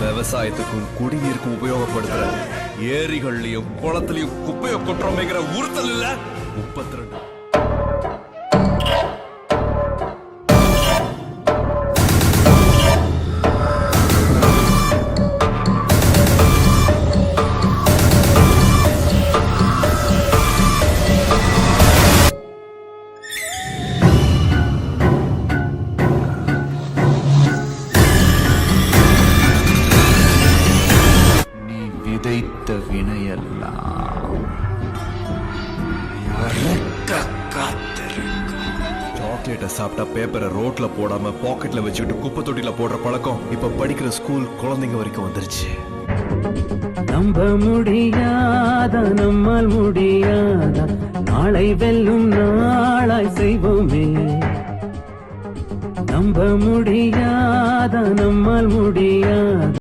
விவசாயத்துக்கும் குடிநீருக்கும் உபயோகப்படுத்துற ஏரிகள்லயும் குளத்திலையும் குப்பையை கொட்டுறோமேங்கிற உறுத்தல் இல்ல. 32 விதைத்த வினையெல்லாம் சாக்லேட்டை சாப்பிட்டா பேப்பரை ரோட்ல போடாம பாக்கெட்ல வச்சுட்டு குப்பை தொட்டில போடுற பழக்கம் இப்ப படிக்கிற ஸ்கூல் குழந்தைங்க வரைக்கும் வந்துருச்சு. நம்ப முடியாத நம்மால் முடியாத நாளை வெல்லும் நாளாய் செய்வோமே. நம்ப முடியாத நம்மால் முடியாத